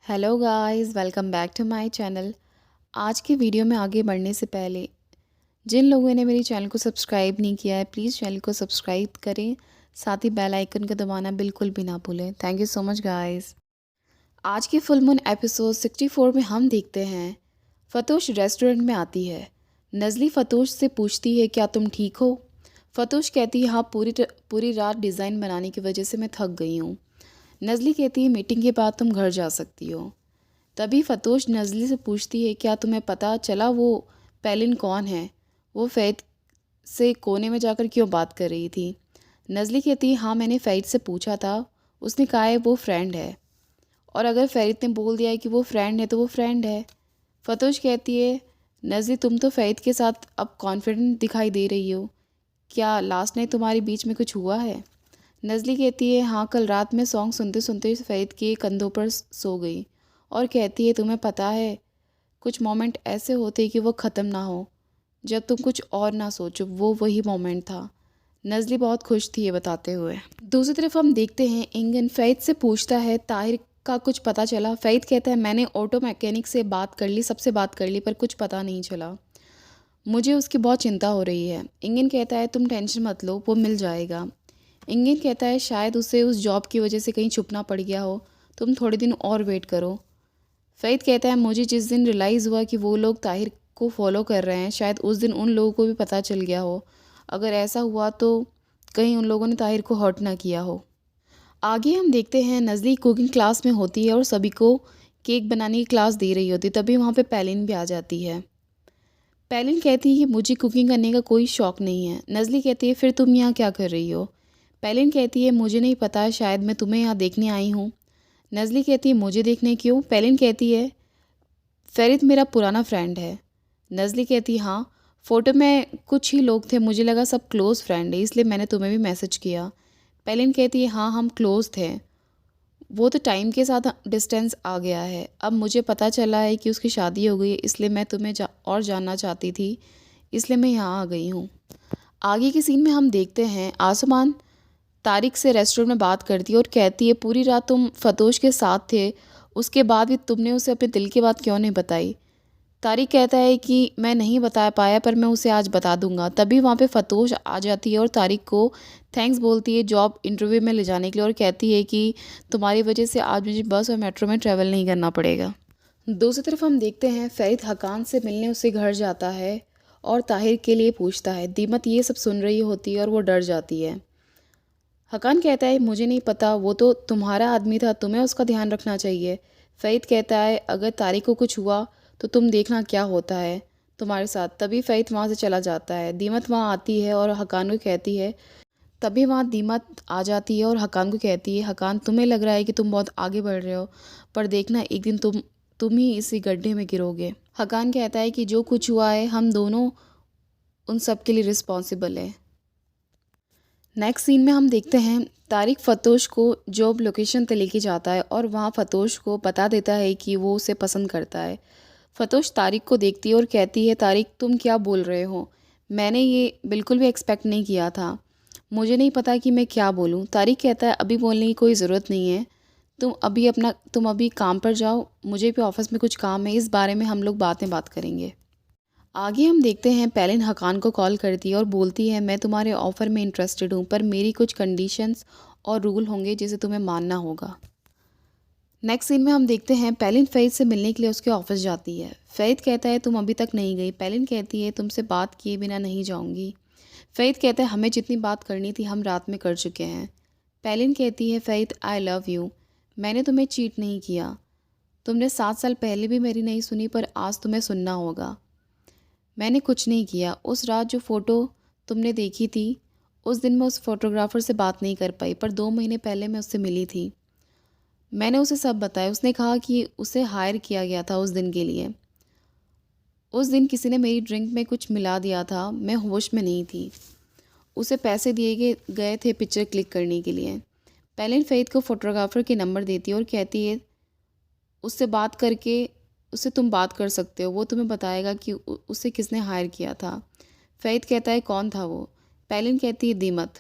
Hello guys, welcome back to my channel. आज की video में आगे बढ़ने से पहले जिन लोगों ने मेरी चैनल को सब्सक्राइब नहीं किया है, प्लीज़ चैनल को सब्सक्राइब करें। साथ ही बेल आइकन को दबाना बिल्कुल भी ना भूलें। Thank you so much guys. आज के फुल मून एपिसोड 64 में हम देखते हैं फतोश रेस्टोरेंट में आती है। नज़ली फतोश से पूछती है, क्या तुम ठीक हो? फतोश कहती है, हाँ, पूरी रात डिज़ाइन बनाने की वजह से मैं थक गई हूँ। नज़ली कहती है, मीटिंग के बाद तुम घर जा सकती हो। तभी फतोश नज़ली से पूछती है, क्या तुम्हें पता चला वो पेलिन कौन है? वो फ़ैद से कोने में जाकर क्यों बात कर रही थी? नज़ली कहती है, हाँ, मैंने फ़ैद से पूछा था। उसने कहा है वो फ्रेंड है, और अगर फ़ैद ने बोल दिया है कि वो फ्रेंड है तो वो फ्रेंड है। फतोश कहती है, नज़ली, तुम तो फ़ैद के साथ अब कॉन्फिडेंट दिखाई दे रही हो। क्या लास्ट नाइट तुम्हारे बीच में कुछ हुआ है? नज़ली कहती है, हाँ, कल रात में सॉन्ग सुनते सुनते फ़ैद के कंधों पर सो गई। और कहती है, तुम्हें पता है, कुछ मोमेंट ऐसे होते कि वो ख़त्म ना हो, जब तुम कुछ और ना सोचो। वो वही मोमेंट था। नज़ली बहुत खुश थी ये बताते हुए। दूसरी तरफ हम देखते हैं इंगन फ़ैद से पूछता है, ताहिर का कुछ पता चला? फ़ैद कहता है, मैंने ऑटो मैकेनिक से बात कर ली, सबसे बात कर ली, पर कुछ पता नहीं चला। मुझे उसकी बहुत चिंता हो रही है। इंगन कहता है, तुम टेंशन मत लो, वो मिल जाएगा। इंगन कहता है, शायद उसे उस जॉब की वजह से कहीं छुपना पड़ गया हो, तुम थोड़े दिन और वेट करो। फ़ैद कहता है, मुझे जिस दिन रियलाइज़ हुआ कि वो लोग ताहिर को फॉलो कर रहे हैं, शायद उस दिन उन लोगों को भी पता चल गया हो। अगर ऐसा हुआ तो कहीं उन लोगों ने ताहिर को हर्ट ना किया हो। आगे हम देखते हैं नज़ली कुकिंग क्लास में होती है और सभी को केक बनाने की क्लास दे रही होती है। तभी वहाँ पे पेलिन भी आ जाती है। पेलिन कहती है कि मुझे कुकिंग करने का कोई शौक़ नहीं है। नज़ली कहती है, फिर तुम यहाँ क्या कर रही हो? पेलिन कहती है, मुझे नहीं पता, शायद मैं तुम्हें यहाँ देखने आई हूँ। नज़ली कहती है, मुझे देखने क्यों? पेलिन कहती है, फ़रीद मेरा पुराना फ्रेंड है। नज़ली कहती है, हाँ, फ़ोटो में कुछ ही लोग थे, मुझे लगा सब क्लोज़ फ्रेंड है, इसलिए मैंने तुम्हें भी मैसेज किया। पेलिन कहती है, हाँ, हम क्लोज़ थे, वो तो टाइम के साथ डिस्टेंस आ गया है। अब मुझे पता चला है कि उसकी शादी हो गई है, इसलिए मैं तुम्हें और जानना चाहती थी, इसलिए मैं यहाँ आ गई हूँ। आगे के सीन में हम देखते हैं आसमान तारिक से रेस्टोरेंट में बात करती है और कहती है, पूरी रात तुम फतोश के साथ थे, उसके बाद भी तुमने उसे अपने दिल की बात क्यों नहीं बताई? तारिक कहता है कि मैं नहीं बता पाया, पर मैं उसे आज बता दूंगा। तभी वहाँ पे फतोश आ जाती है और तारिक को थैंक्स बोलती है जॉब इंटरव्यू में ले जाने के लिए, और कहती है कि तुम्हारी वजह से आज मुझे बस और मेट्रो में ट्रैवल नहीं करना पड़ेगा। दूसरी तरफ हम देखते हैं फ़रीद हकान से मिलने उसे घर जाता है और ताहिर के लिए पूछता है। दीमत ये सब सुन रही होती है और वो डर जाती है। हकान कहता है, मुझे नहीं पता, वो तो तुम्हारा आदमी था, तुम्हें उसका ध्यान रखना चाहिए। फ़रीद कहता है, अगर तारिक को कुछ हुआ तो तुम देखना क्या होता है तुम्हारे साथ। तभी फ़रीद वहाँ से चला जाता है। दीमत वहाँ आती है और हकान को कहती है, तभी वहाँ दीमत आ जाती है और हकान को कहती है, हकान, तुम्हें लग रहा है कि तुम बहुत आगे बढ़ रहे हो, पर देखना एक दिन तुम ही इसी गड्ढे में गिरोगे। हकान कहता है कि जो कुछ हुआ है हम दोनों उन सब के लिए रिस्पॉन्सिबल है। नेक्स्ट सीन में हम देखते हैं तारिक फतोश को जॉब लोकेशन पे लेके जाता है और वहाँ फतोश को बता देता है कि वो उसे पसंद करता है। फतोश तारिक को देखती है और कहती है, तारिक, तुम क्या बोल रहे हो? मैंने ये बिल्कुल भी एक्सपेक्ट नहीं किया था। मुझे नहीं पता कि मैं क्या बोलूँ। तारिक कहता है, अभी बोलने की कोई ज़रूरत नहीं है, तुम अभी काम पर जाओ, मुझे भी ऑफिस में कुछ काम है, इस बारे में हम लोग बाद में बात करेंगे। आगे हम देखते हैं पेलिन हकान को कॉल करती है और बोलती है, मैं तुम्हारे ऑफ़र में इंटरेस्टेड हूँ, पर मेरी कुछ कंडीशंस और रूल होंगे जिसे तुम्हें मानना होगा। नेक्स्ट सीन में हम देखते हैं पेलिन फ़रीद से मिलने के लिए उसके ऑफिस जाती है। फ़रीद कहता है, तुम अभी तक नहीं गई। पेलिन कहती है, तुमसे बात किए बिना नहीं जाऊँगी। फ़रीद कहता है, हमें जितनी बात करनी थी हम रात में कर चुके हैं। पेलिन कहती है, फ़रीद, आई लव यू, मैंने तुम्हें चीट नहीं किया। तुमने 7 साल पहले भी मेरी नहीं सुनी, पर आज तुम्हें सुनना होगा। मैंने कुछ नहीं किया। उस रात जो फ़ोटो तुमने देखी थी, उस दिन मैं उस फ़ोटोग्राफ़र से बात नहीं कर पाई, पर 2 महीने पहले मैं उससे मिली थी। मैंने उसे सब बताया। उसने कहा कि उसे हायर किया गया था उस दिन के लिए। उस दिन किसी ने मेरी ड्रिंक में कुछ मिला दिया था, मैं होश में नहीं थी। उसे पैसे गए थे पिक्चर क्लिक करने के लिए। पेलिन फ़रीद को फ़ोटोग्राफ़र के नंबर देती है और कहती है, उससे बात करके उससे तुम बात कर सकते हो, वो तुम्हें बताएगा कि उसे किसने हायर किया था। फ़रीद कहता है, कौन था वो? पेलिन कहती है, दीमत।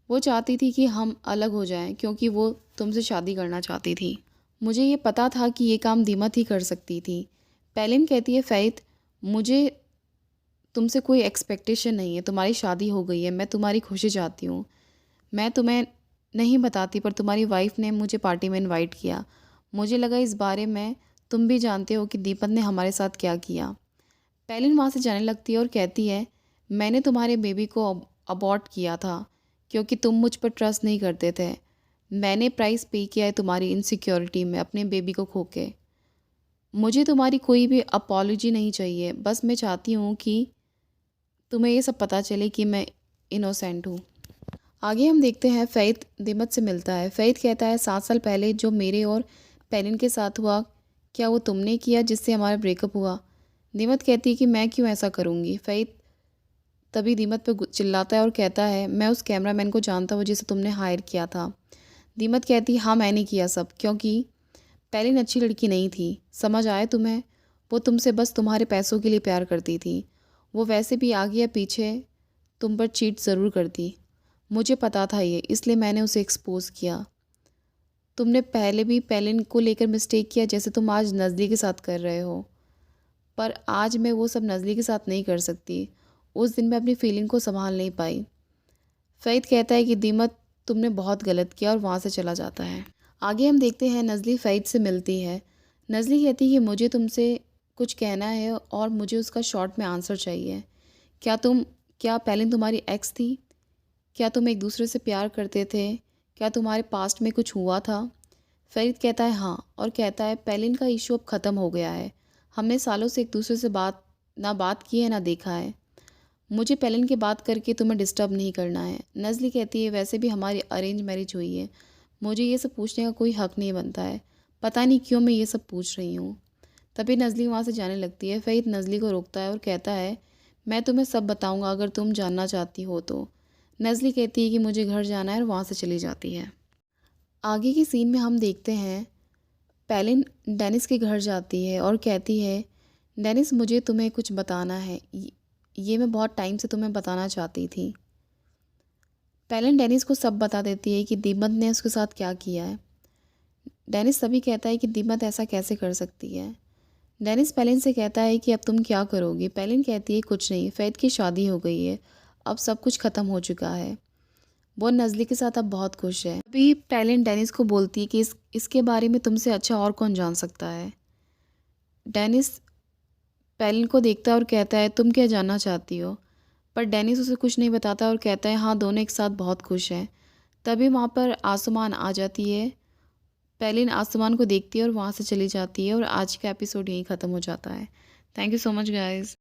वो चाहती थी कि हम अलग हो जाएं क्योंकि वो तुमसे शादी करना चाहती थी। मुझे ये पता था कि ये काम दीमत ही कर सकती थी। पेलिन कहती है फ़ैत, मुझे तुमसे कोई एक्सपेक्टेशन नहीं है, तुम्हारी शादी हो गई है, मैं तुम्हारी खुशी चाहती हूँ। मैं तुम्हें नहीं बताती पर तुम्हारी वाइफ़ ने मुझे पार्टी में इनवाइट किया। मुझे लगा इस बारे में तुम भी जानते हो कि दीपक ने हमारे साथ क्या किया। पेलिन वहाँ से जाने लगती है और कहती है, मैंने तुम्हारे बेबी को अबॉर्ट किया था क्योंकि तुम मुझ पर ट्रस्ट नहीं करते थे। मैंने प्राइस पे किया है तुम्हारी इनसिक्योरिटी में अपने बेबी को खो के। मुझे तुम्हारी कोई भी अपॉलॉजी नहीं चाहिए, बस मैं चाहती हूँ कि तुम्हें ये सब पता चले कि मैं इनोसेंट हूँ। आगे हम देखते हैं फ़ैत दिमत से मिलता है। फ़ैत कहता है 7 साल पहले जो मेरे और पेलिन के साथ हुआ, क्या वो तुमने किया जिससे हमारा ब्रेकअप हुआ? दिमत कहती है कि मैं क्यों ऐसा करूँगी। फ़ैत तभी दीमत पे चिल्लाता है और कहता है, मैं उस कैमरामैन को जानता हूँ जिसे तुमने हायर किया था। दीमत कहती है, हाँ मैंने किया सब, क्योंकि पेलिन अच्छी लड़की नहीं थी। समझ आया तुम्हें? वो तुमसे बस तुम्हारे पैसों के लिए प्यार करती थी। वो वैसे भी आगे या पीछे तुम पर चीट ज़रूर करती। मुझे पता था ये, इसलिए मैंने उसे एक्सपोज़ किया। तुमने पहले भी पेलिन को लेकर मिस्टेक किया जैसे तुम आज नज़ली के साथ कर रहे हो, पर आज मैं वो सब नज़ली के साथ नहीं कर सकती। उस दिन मैं अपनी फीलिंग को संभाल नहीं पाई। फ़ैत कहता है कि दीमत तुमने बहुत गलत किया और वहाँ से चला जाता है। आगे हम देखते हैं नज़ली फ़ैत से मिलती है। नज़ली कहती है कि मुझे तुमसे कुछ कहना है और मुझे उसका शॉर्ट में आंसर चाहिए। क्या पेलिन तुम्हारी एक्स थी? क्या तुम एक दूसरे से प्यार करते थे? क्या तुम्हारे पास्ट में कुछ हुआ था? फ़रीद कहता है हाँ, और कहता है पेलिन का इशू अब ख़त्म हो गया है। हमने सालों से एक दूसरे से बात की है ना देखा है। मुझे पेलिन की बात करके तुम्हें डिस्टर्ब नहीं करना है। नज़ली कहती है वैसे भी हमारी अरेंज मैरिज हुई है, मुझे ये सब पूछने का कोई हक़ नहीं बनता है। पता नहीं क्यों मैं ये सब पूछ रही हूँ। तभी नज़ली वहाँ से जाने लगती है। फ़रीद नज़ली को रोकता है और कहता है, मैं तुम्हें सब बताऊँगा अगर तुम जानना चाहती हो तो। नज़ली कहती है कि मुझे घर जाना है और वहाँ से चली जाती है। आगे की सीन में हम देखते हैं पेलिन डेनिस के घर जाती है और कहती है, डेनिस मुझे तुम्हें कुछ बताना है, ये मैं बहुत टाइम से तुम्हें बताना चाहती थी। पेलिन डेनिस को सब बता देती है कि दीमत ने उसके साथ क्या किया है। डेनिस तभी कहता है कि दीमत ऐसा कैसे कर सकती है। डेनिस पेलिन से कहता है कि अब तुम क्या करोगी। पेलिन कहती है कुछ नहीं, फ़ैत की शादी हो गई है, अब सब कुछ ख़त्म हो चुका है। वो नज़ली के साथ अब बहुत खुश है। अभी पेलिन डेनिस को बोलती है कि इसके बारे में तुमसे अच्छा और कौन जान सकता है। डेनिस पेलिन को देखता है और कहता है तुम क्या जानना चाहती हो, पर डेनिस उसे कुछ नहीं बताता और कहता है हाँ दोनों एक साथ बहुत खुश हैं। तभी वहाँ पर आसमान आ जाती है। पेलिन आसमान को देखती है और वहाँ से चली जाती है और आज का एपिसोड यहीं ख़त्म हो जाता है। Thank you so much guys.